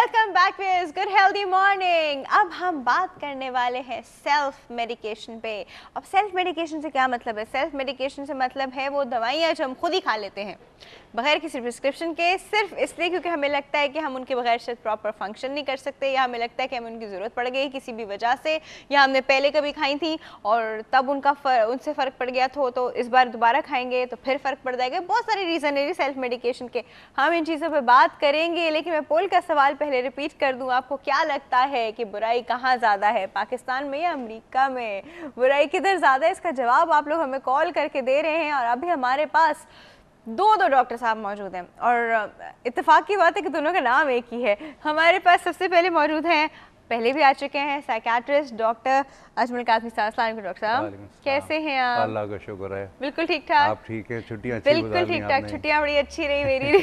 Welcome back with good healthy morning. अब हम बात करने वाले हैं सेल्फ मेडिकेशन पे। अब सेल्फ मेडिकेशन से क्या मतलब है? सेल्फ मेडिकेशन से मतलब है वो दवाइयाँ जो हम खुद ही खा लेते हैं बगैर किसी प्रिस्क्रिप्शन के, सिर्फ इसलिए क्योंकि हमें लगता है कि हम उनके बगैर शायद प्रॉपर फंक्शन नहीं कर सकते, या हमें लगता है कि हमें उनकी ज़रूरत पड़ गई किसी भी वजह से, या हमने पहले कभी खाई थी और तब उनसे फ़र्क पड़ गया तो इस बार दोबारा खाएंगे तो फिर फ़र्क पड़ जाएगा। बहुत सारे रीज़न है सेल्फ मेडिकेशन के, हम इन चीज़ों पर बात करेंगे। लेकिन मैं पोल का सवाल पहले रिपीट कर दूं, आपको क्या लगता है कि बुराई कहाँ ज़्यादा है, पाकिस्तान में या अमेरिका में? बुराई किधर ज़्यादा है, इसका जवाब आप लोग हमें कॉल करके दे रहे हैं। और अभी हमारे पास दो डॉक्टर साहब मौजूद हैं और इत्तेफाक की बात है कि दोनों का नाम एक ही है। हमारे पास सबसे पहले मौजूद हैं, पहले भी आ चुके हैं, साइकियाट्रिस्ट डॉक्टर अजमल काज़मी साहब। अस्सलाम वालेकुम डॉक्टर साहब, कैसे हैं आप? अल्लाह का शुक्र है, बिल्कुल ठीक ठाक। आप ठीक है? छुट्टियां अच्छी बिल्कुल ठीक ठाक, छुट्टियां बड़ी अच्छी रही मेरी।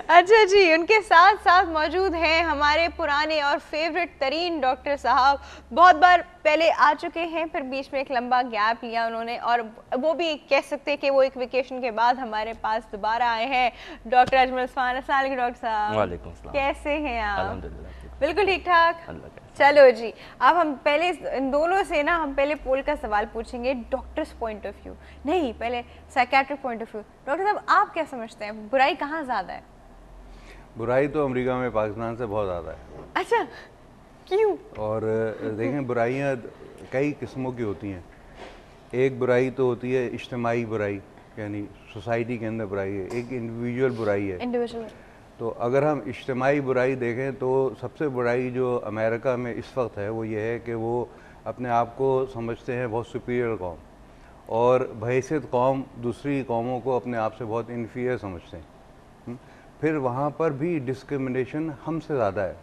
अच्छा जी, उनके साथ साथ मौजूद हैं हमारे पुराने और फेवरेट तरीन डॉक्टर साहब। बहुत बार पहले आ चुके हैं, फिर बीच में एक लंबा गैप लिया उन्होंने, और वो भी कह सकते हैं कि वो एक वेकेशन के बाद हमारे पास दोबारा आए हैं, डॉक्टर अजमल उस्मान। अस्सलाम वालेकुम डॉक्टर साहब। वालेकुम सलाम। कैसे हैं आप? अल्हम्दुलिल्लाह बिल्कुल ठीक ठाक। अल्लाह। चलो जी, अब हम पहले इन दोनों से ना हम पहले पोल का सवाल पूछेंगे, डॉक्टर्स पॉइंट ऑफ व्यू नहीं, पहले psychiatric point of view. Doctor साहब, आप क्या समझते हैं, बुराई कहाँ ज़्यादा है? बुराई तो अमेरिका में पाकिस्तान से बहुत ज़्यादा है। अच्छा, क्यों? और देखें, बुराइयाँ कई किस्मों की होती हैं। एक बुराई तो होती है इज्तिमाई बुराई, यानी सोसाइटी के अंदर बुराई है। एक इंडिविजुअल बुराई है। इंडिविजुअल। तो अगर हम इज्तिमाई बुराई देखें तो सबसे बुराई जो अमेरिका में इस वक्त है वो ये है कि वो अपने आप को समझते हैं बहुत सुपीरियर कौम, और बहैसियत कौम दूसरी कौमों को अपने आप से बहुत इन्फीरियर समझते हैं। फिर वहाँ पर भी डिस्क्रिमिनेशन हमसे ज़्यादा है,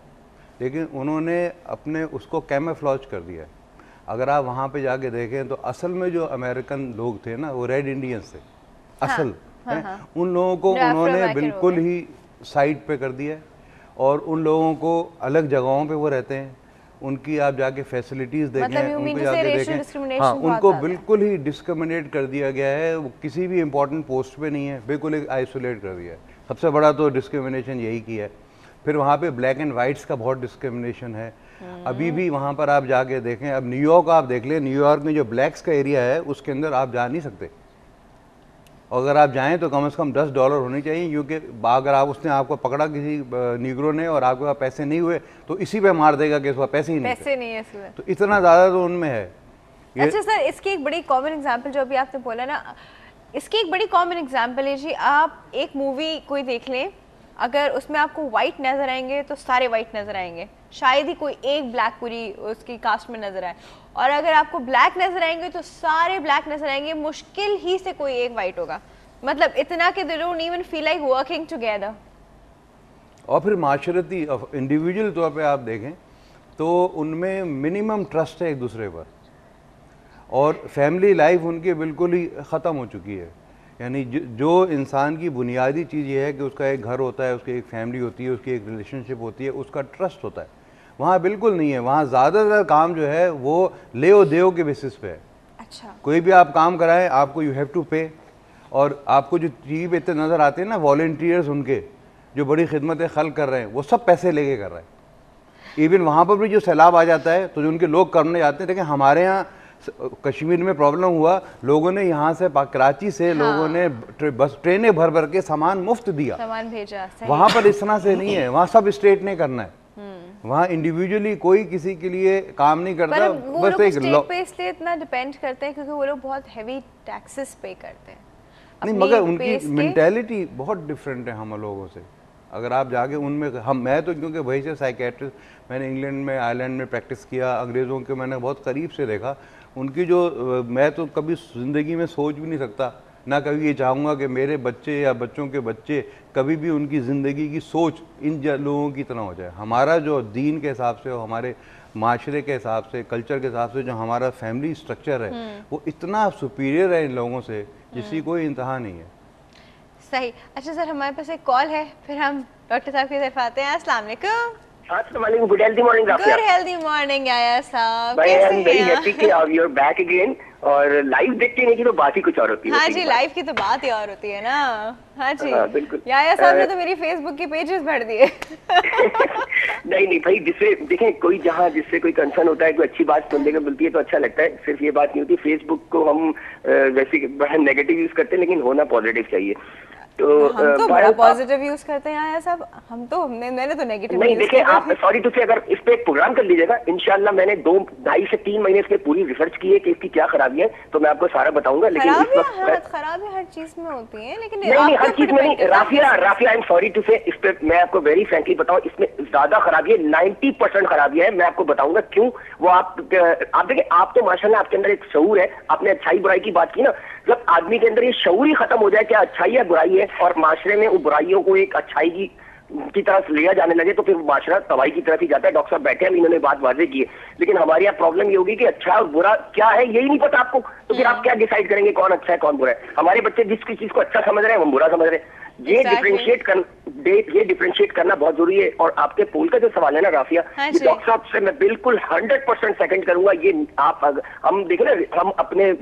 लेकिन उन्होंने अपने उसको कैमोफ्लेज कर दिया है। अगर आप वहाँ पे जाके देखें तो असल में जो अमेरिकन लोग थे ना, वो रेड इंडियंस थे असल। हाँ। उन लोगों को उन्होंने बिल्कुल ही साइड पे कर दिया है, और उन लोगों को अलग जगहों पे वो रहते हैं। उनकी आप जाके फैसिलिटीज़ देखें, मतलब उनको जाके देखें, हाँ, उनको बिल्कुल ही डिस्क्रिमिनेट कर दिया गया है। वो किसी भी इम्पोर्टेंट पोस्ट पे नहीं है, बिल्कुल एक आइसोलेट कर दिया है। सबसे बड़ा तो डिस्क्रिमिनेशन यही की है। फिर वहाँ पे ब्लैक एंड वाइट्स का बहुत डिस्क्रिमिनेशन है अभी भी। वहाँ पर आप जाके देखें, अब न्यूयॉर्क आप देख लें, न्यूयॉर्क में जो ब्लैक्स का एरिया है उसके अंदर आप जा नहीं सकते। अगर आप जाएं तो कम से कम $10 होने चाहिए, क्योंकि अगर आप उसने आपको पकड़ा किसी नीग्रो ने और आपके पास पैसे नहीं हुए तो इसी पे मार देगा कि इसके पास पैसे ही नहीं है। तो इतना ज़्यादा तो उनमें है। अच्छा सर, इसकी एक बड़ी कॉमन एग्जांपल जो अभी आपने बोला ना, इसकी एक बड़ी कॉमन एग्जांपल है जी, आप एक मूवी कोई देख लें, अगर उसमें आपको वाइट नज़र आएंगे तो सारे वाइट नज़र आएंगे, शायद ही कोई एक ब्लैक पूरी उसकी कास्ट में नज़र आए। और अगर आपको ब्लैक नज़र आएंगे तो सारे ब्लैक नज़र आएंगे, मुश्किल ही से कोई एक वाइट होगा। मतलब इतना कि they don't even feel like working together. और फिर माशरती इंडिविजुअल तौर पे आप देखें तो उनमें मिनिमम ट्रस्ट है एक दूसरे पर, और फैमिली लाइफ उनकी बिल्कुल ही ख़त्म हो चुकी है। यानी जो इंसान की बुनियादी चीज़ ये है कि उसका एक घर होता है, उसकी एक फैमिली होती है, उसकी एक रिलेशनशिप होती है, उसका ट्रस्ट होता है, वहाँ बिल्कुल नहीं है। वहाँ ज़्यादातर काम जो है वो ले और देओ के बेसिस पे है। अच्छा। कोई भी आप काम कराएं आपको यू हैव टू पे, और आपको जो टीवी पे इतने नज़र आते हैं ना वॉलंटियर्स, उनके जो बड़ी खिदमतें खल कर रहे हैं, वो सब पैसे लेके कर रहे हैं। इवन वहाँ पर भी जो सैलाब आ जाता है तो जो उनके लोग करने जाते हैं, देखिए हमारे यहाँ कश्मीर में प्रॉब्लम हुआ, लोगों ने यहाँ से कराची से लोगों ने बस ट्रेनें भर भर के सामान मुफ्त दिया, सामान भेजा। वहाँ पर इस तरह से नहीं है, वहाँ सब स्टेट ने करना है। वहाँ इंडिविजुअली कोई किसी के लिए काम नहीं करता। बस एक स्टेट पे इसलिए इतना डिपेंड करते हैं क्योंकि वो लोग बहुत हैवी टैक्सेस पे करते हैं। नहीं, मगर उनकी मेंटालिटी बहुत डिफरेंट है हम लोगों से। अगर आप जाके उनमें मैं तो क्योंकि वही से साइकियाट्रिस्ट, मैंने इंग्लैंड में आयरलैंड में प्रैक्टिस किया, अंग्रेज़ों के मैंने बहुत करीब से देखा उनकी जो मैं तो कभी ज़िंदगी में सोच भी नहीं सकता, ना कभी ये चाहूँगा कि मेरे बच्चे या बच्चों के बच्चे कभी भी उनकी ज़िंदगी की सोच इन लोगों की तरह हो जाए। हमारा जो दीन के हिसाब से और हमारे माशरे के हिसाब से, कल्चर के हिसाब से जो हमारा फैमिली स्ट्रक्चर है वो इतना सुपीरियर है इन लोगों से जिसकी कोई इंतहा नहीं है। सही। अच्छा सर, हमारे पास एक कॉल है, फिर हम डॉक्टर साहब की तरफ आते हैं। अस्सलाम वालेकुम। अस्सलाम वालेकुम, good healthy morning Rafia. Good healthy morning आया साहब, भाई आई कैसे एम वेरी हैं हैप्पी कि अब यू आर बैक अगेन। और लाइव देखते नहीं कि तो बात ही कुछ और होती है। हाँ जी, लाइव की तो बात ही और होती है ना। हाँ जी, हाँ बिल्कुल। याया साहब ने तो मेरी फेसबुक की पेजेस भर दिए। नहीं नहीं भाई, जिससे देखें कोई जहाँ जिससे कोई कंसर्न होता है, कोई अच्छी बात सुनने को मिलती है तो अच्छा लगता है। सिर्फ ये बात नहीं होती, फेसबुक को हम वैसे बड़ा नेगेटिव यूज करते हैं, लेकिन होना पॉजिटिव चाहिए। तो हम तो बड़ा पॉजिटिव यूज करते हैं आया साहब, मैंने तो नेगेटिव नहीं देखें आप, सॉरी टू से, अगर इस पे एक प्रोग्राम कर लीजिएगा इंशाल्लाह। मैंने 2-2.5 से 3 महीने इसमें पूरी रिसर्च की है कि इसकी क्या खराबी है, तो मैं आपको सारा बताऊंगा। लेकिन इस वक्त खराबी हर चीज में होती है, लेकिन नहीं हर चीज में नहीं। Rafia I am sorry to say, इस पे मैं आपको वेरी फ्रैंकली बताऊं, इसमें ज्यादा खराबी है, 90% खराबी है। मैं आपको बताऊंगा क्यों। वो आप देखिए, आप तो माशाल्लाह आपके अंदर एक शऊर है। आपने अच्छाई बुराई की बात की ना, जब आदमी के अंदर ये शऊर ही खत्म हो जाए क्या अच्छाई या बुराई है, और माशरे में उन बुराइयों को एक अच्छाई की तरफ लिया जाने लगे, तो फिर माशरा तबाही की तरफ ही जाता है। डॉक्टर साहब बैठे हैं, इन्होंने बात वाजे की है, लेकिन हमारी यहाँ प्रॉब्लम ये होगी कि अच्छा और बुरा क्या है यही नहीं पता आपको, तो फिर आप क्या डिसाइड करेंगे कौन अच्छा है कौन बुरा है। हमारे बच्चे जिस चीज को अच्छा समझ रहे हैं हम बुरा समझ रहे हैं। ये डिफरेंशिएट करना बहुत जरूरी है। और आपके पोल का जो सवाल है ना राफिया, डॉक्टर साहब से मैं बिल्कुल 100% सेकंड करूंगा। ये आप हम देखें ना, हम अपने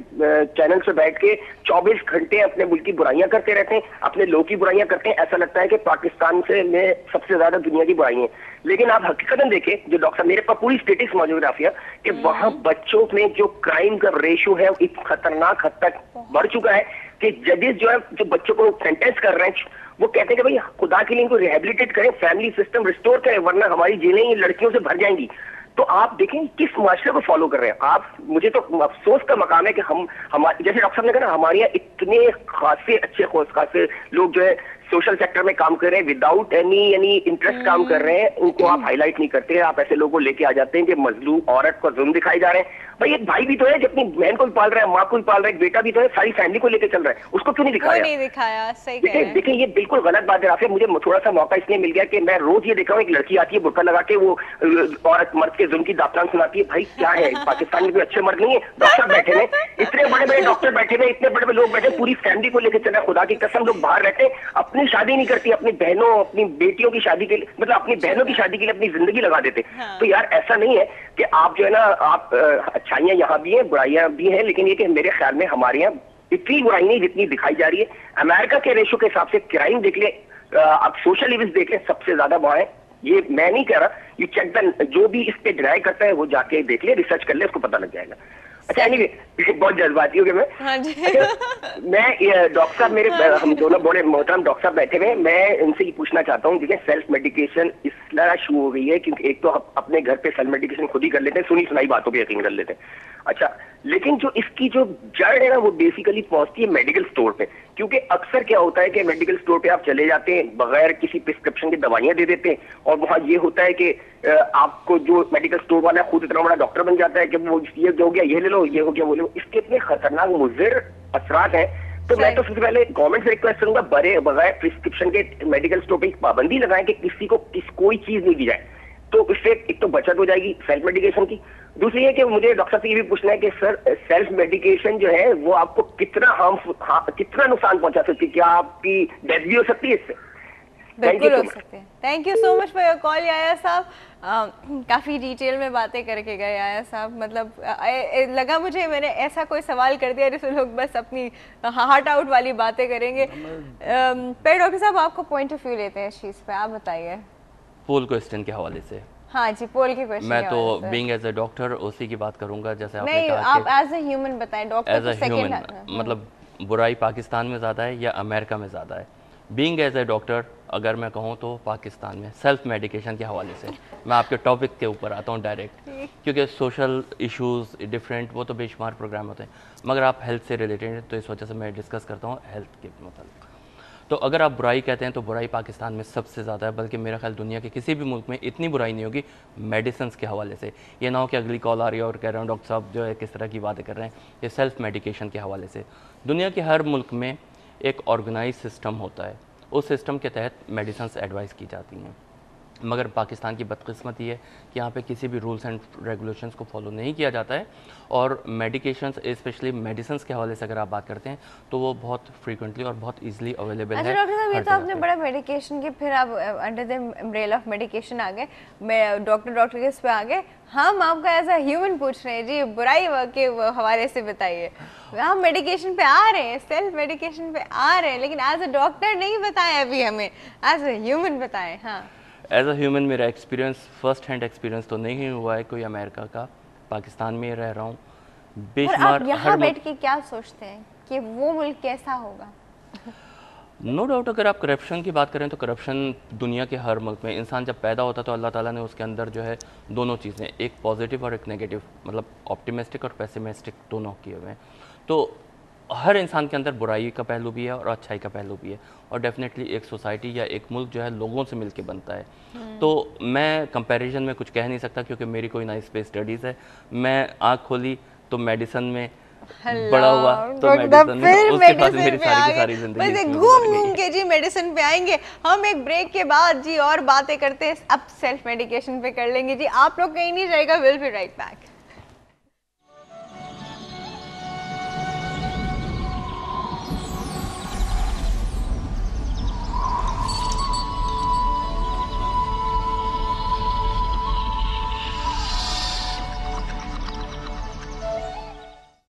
चैनल से बैठ के 24 घंटे अपने मुल्क की बुराइयां करते रहते हैं, अपने लोग की बुराइयां करते हैं। ऐसा लगता है कि पाकिस्तान से में सबसे ज्यादा दुनिया की बुराई है, लेकिन आप हकीकतन देखें, जो डॉक्टर मेरे पास पूरी स्टेटिस्टिक्स मौजूद है राफिया, कि वहां बच्चों में जो क्राइम का रेशो है इतना खतरनाक हद तक बढ़ चुका है कि जजेस जो है, जो बच्चों को सेंटेंस कर रहे हैं, वो कहते हैं कि भाई खुदा के लिए इनको रिहेबिलिटेट करें, फैमिली सिस्टम रिस्टोर करें, वरना हमारी जेलें ही लड़कियों से भर जाएंगी। तो आप देखें किस माशरे को फॉलो कर रहे हैं आप। मुझे तो अफसोस का मकाम है कि हम हमारे जैसे डॉक्टर साहब ने कहा ना, हमारे यहाँ इतने खासे अच्छे खासे लोग जो है सोशल सेक्टर में काम कर रहे हैं, विदाउट एनी इंटरेस्ट काम कर रहे हैं, उनको आप हाईलाइट नहीं करते हैं। आप ऐसे लोगों को लेके आ जाते हैं कि मजलूम औरत को जुल्म दिखाए जा रहे हैं। भाई एक भाई भी तो है जो अपनी बहन को भी पाल रहा है, माँ को भी पाल रहा है, एक बेटा भी तो है, सारी फैमिली को लेके चल रहा है, उसको क्यों नहीं दिखाया? सही देखिए ये बिल्कुल गलत बात है राफिया। मुझे थोड़ा सा मौका इसलिए मिल गया कि मैं रोज ये देख रहा हूँ, एक लड़की आती है बुर्का लगा के, वो औरत मर्द के जुल्म की दास्तान सुनाती है। भाई क्या है, पाकिस्तान में कोई अच्छे मर्द नहीं है? डॉक्टर बैठे हुए, इतने बड़े बड़े डॉक्टर बैठे हुए, इतने बड़े बड़े लोग बैठे, पूरी फैमिली को लेकर चला। खुदा की कसम, लोग बाहर रहते हैं, अपनी शादी नहीं करती, अपनी बहनों अपनी बेटियों की शादी के लिए, मतलब अपनी बहनों की शादी के लिए अपनी जिंदगी लगा देते। तो यार ऐसा नहीं है कि आप जो है ना, आप अच्छाइयां यहाँ भी हैं, बुराइयां भी हैं, लेकिन ये कि मेरे ख्याल में हमारे यहाँ इतनी बुराई नहीं जितनी दिखाई जा रही है। अमेरिका के रेशो के हिसाब से क्राइम देख ले, आप सोशल इवेंट्स देख ले, सबसे ज्यादा वहां है। ये मैं नहीं कह रहा, यू चेक द, जो भी इस पे डिनाई करता है वो जाके देख ले, रिसर्च कर ले, उसको पता लग जाएगा। अच्छा एनीवे, बहुत जज्बाती हो गया मैं। हाँ जी। मैं डॉक्टर साहब मेरे हम दोनों बड़े मोहतरम डॉक्टर साहब बैठे हुए हैं, मैं इनसे ये पूछना चाहता हूँ। देखिए सेल्फ मेडिकेशन इसलिए शुरू हो गई है क्योंकि एक तो हम अपने घर पे सेल्फ मेडिकेशन खुद ही कर लेते हैं, सुनी सुनाई बातों पे यकीन कर लेते हैं। अच्छा, लेकिन जो इसकी जो जड़ है ना, वो बेसिकली पहुंचती है मेडिकल स्टोर पे। क्योंकि अक्सर क्या होता है कि मेडिकल स्टोर पे आप चले जाते हैं, बगैर किसी प्रिस्क्रिप्शन की दवाइयां दे देते हैं, और वहां ये होता है कि आपको जो मेडिकल स्टोर वाला खुद इतना बड़ा डॉक्टर बन जाता है कि वो ये हो गया ये ले लो, ये हो गया वो ले लो। इसके इतने खतरनाक मुज़िर असरात हैं। तो मैं तो सबसे पहले गवर्नमेंट से रिक्वेस्ट करूंगा, बगैर प्रिस्क्रिप्शन के मेडिकल स्टोर पे पाबंदी लगाएं कि किसी को कोई चीज नहीं दी जाए। तो इससे एक तो बचत हो जाएगी सेल्फ मेडिकेशन की। दूसरी है कि मुझे डॉक्टर से ये भी पूछना है कि सर सेल्फ मेडिकेशन जो है वो आपको कितना कितना नुकसान पहुंचा सकती है? क्या आपकी डेथ भी हो सकती है इससे? बिल्कुल हो सकते हैं। Thank you so much for your call याया साहब। काफ़ी डिटेल में बातें करके गए याया साहब, मतलब लगा मुझे मैंने ऐसा कोई सवाल कर दिया जिसमें लोग बस अपनी हार्ट आउट वाली बातें करेंगे। पर डॉक्टर साहब आपको पॉइंट ऑफ व्यू लेते हैं इस चीज़ पे, आप बताइए। पोल क्वेश्चन के हवाले से। हाँ जी, पोल के क्वेश्चन। मैं तो बीइंग एज अ डॉक्टर उसी की बात करूंगा, जैसे आपने नहीं, कहा आप एज अ ह्यूमन बताएं। डॉक्टर एज अ ह्यूमन, मतलब बुराई पाकिस्तान में ज़्यादा है या अमेरिका में ज़्यादा है? बीइंग एज अ डॉक्टर अगर मैं कहूँ तो पाकिस्तान में सेल्फ मेडिकेशन के हवाले से मैं आपके टॉपिक के ऊपर आता हूँ डायरेक्ट, क्योंकि सोशल इश्यूज डिफरेंट वो तो बेशुमार प्रोग्राम होते हैं, मगर आप हेल्थ से रिलेटेड हैं तो इस वजह से मैं डिस्कस करता हूँ हेल्थ के मतलब। तो अगर आप बुराई कहते हैं तो बुराई पाकिस्तान में सबसे ज़्यादा है, बल्कि मेरा ख्याल दुनिया के किसी भी मुल्क में इतनी बुराई नहीं होगी मेडिसिन के हवाले से। ये ना हो कि अगली कॉल आ रही है और कह रहे हैं डॉक्टर साहब जो है किस तरह की बातें कर रहे हैं। ये सेल्फ मेडिकेशन के हवाले से दुनिया के हर मुल्क में एक ऑर्गेनाइज सिस्टम होता है, उस सिस्टम के तहत मेडिसिन एडवाइस की जाती हैं। मगर पाकिस्तान की बदकिस्मती है कि यहाँ पे किसी भी रूल्स एंड रेगुलेशंस को फॉलो नहीं किया जाता है, और मेडिकेशंस स्पेशली मेडिसिन्स के हवाले से अगर आप बात करते हैं तो वो बहुत फ्रीक्वेंटली और बहुत इजीली अवेलेबल है। अच्छा डॉक्टर साहब, ये हर तो जगह आपने पे। बड़ा मेडिकेशन के, फिर आप under the umbrella of medication आ गए, डॉक्टर के इस पे आ गए। हम आपका एज अ ह्यूमन पूछ रहे हैं जी, बुराई के हवाले से बताइए। हम मेडिकेशन पे आ रहे हैं, सेल्फ मेडिकेशन पे आ रहे हैं, लेकिन एज अ डॉक्टर नहीं बताया अभी हमें, एज अ ह्यूमन बताएं। हाँ, एज अ ह्यूमन मेरा एक्सपीरियंस, फर्स्ट हैंड एक्सपीरियंस तो नहीं हुआ है कोई अमेरिका का, पाकिस्तान में रह रहा हूँ और बेशुमार। आप यहाँ बैठ के क्या सोचते हैं कि वो मुल्क कैसा होगा? नो डाउट, अगर आप करप्शन की बात करें तो करप्शन दुनिया के हर मुल्क में, इंसान जब पैदा होता है तो अल्लाह ताला ने उसके अंदर जो है दोनों चीज़ें, एक पॉजिटिव और एक नेगेटिव, मतलब ऑप्टिमिस्टिक और पेसिमिस्टिक दोनों किए हुए हैं। तो हर इंसान के अंदर बुराई का पहलू भी है और अच्छाई का पहलू भी है, और डेफिनेटली एक सोसाइटी या एक मुल्क जो है लोगों से मिलके बनता है। तो मैं कंपैरिजन में कुछ कह नहीं सकता क्योंकि मेरी कोई ना इस पे स्टडीज़ है। मैं आँख खोली तो मेडिसिन में बड़ा हुआ, तो मेडिसिन में, उसके बाद मेरी सारी की सारी जिंदगी बस इसमें घूम गुजर घूम गई। के जी मेडिसिन पे आएंगे हम। एक ब्रेक के बाद जी और बातें करते हैं, अब सेल्फ मेडिकेशन पे कर लेंगे जी। आप लोग कहीं नहीं जाएगा, विल बी राइट बैक।